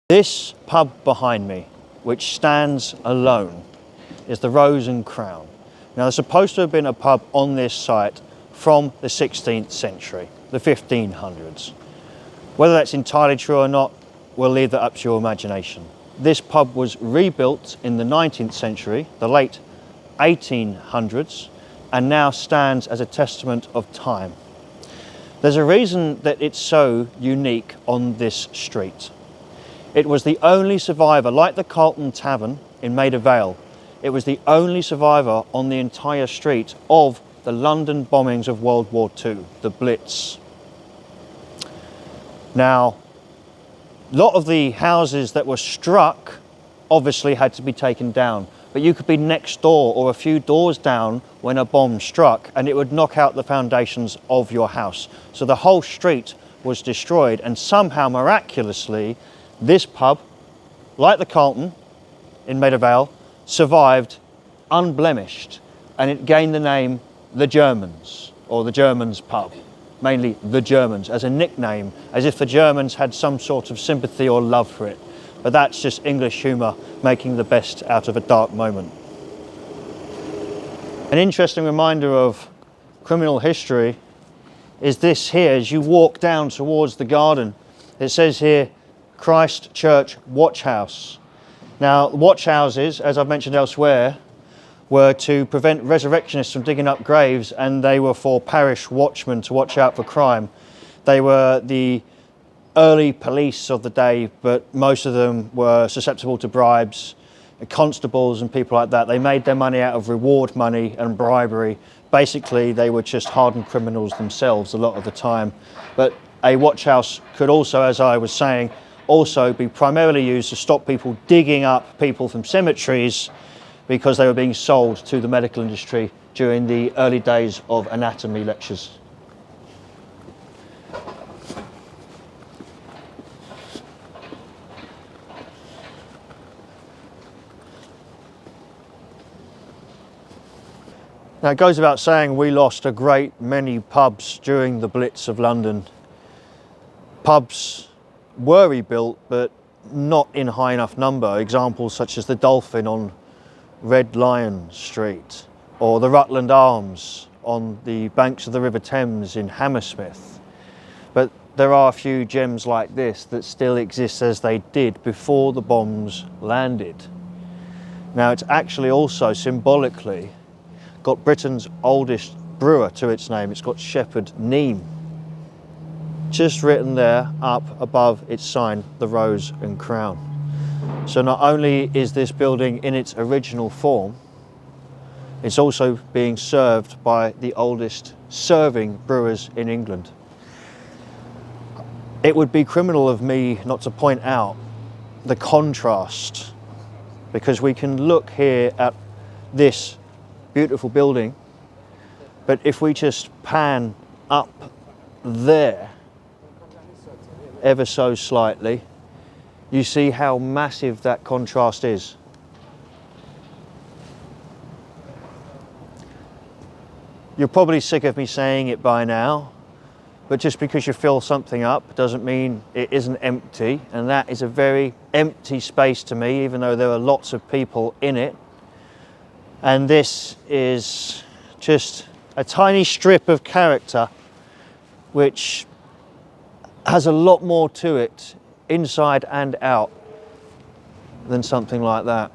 This pub behind me, which stands alone, is the Rose and Crown. Now, there's supposed to have been a pub on this site from the 16th century, the 1500s. Whether that's entirely true or not, we'll leave that up to your imagination. This pub was rebuilt in the 19th century, the late 1800s, and now stands as a testament of time. There's a reason that it's so unique on this street. It was the only survivor, like the Carlton Tavern in Maida Vale, it was the only survivor on the entire street of the London bombings of World War II, the Blitz. Now, a lot of the houses that were struck obviously had to be taken down, but you could be next door or a few doors down when a bomb struck and it would knock out the foundations of your house. So the whole street was destroyed, and somehow miraculously this pub, like the Carlton in Maida Vale, survived unblemished, and it gained the name The Germans, or the Germans pub, mainly The Germans, as a nickname, as if the Germans had some sort of sympathy or love for it. But that's just English humour making the best out of a dark moment. An interesting reminder of criminal history is this here. As you walk down towards the garden, it says here, Christ Church Watch House. Now, watch houses, as I've mentioned elsewhere, were to prevent resurrectionists from digging up graves, and they were for parish watchmen to watch out for crime. They were the early police of the day, but most of them were susceptible to bribes, constables and people like that. They made their money out of reward money and bribery. Basically, they were just hardened criminals themselves a lot of the time. But a watch house could also, as I was saying, also be primarily used to stop people digging up people from cemeteries, because they were being sold to the medical industry during the early days of anatomy lectures. Now, it goes without saying we lost a great many pubs during the Blitz of London. Pubs were rebuilt, but not in high enough number. Examples such as the Dolphin on Red Lion Street, or the Rutland Arms on the banks of the River Thames in Hammersmith. But there are a few gems like this that still exist as they did before the bombs landed. Now, it's actually also symbolically got Britain's oldest brewer to its name. It's got Shepherd Neame, just written there up above its sign, the Rose and Crown. So not only is this building in its original form, it's also being served by the oldest serving brewers in England. It would be criminal of me not to point out the contrast, because we can look here at this beautiful building, but if we just pan up there ever so slightly, you see how massive that contrast is. You're probably sick of me saying it by now, but just because you fill something up doesn't mean it isn't empty, and that is a very empty space to me, even though there are lots of people in it. And this is just a tiny strip of character which has a lot more to it, inside and out, than something like that.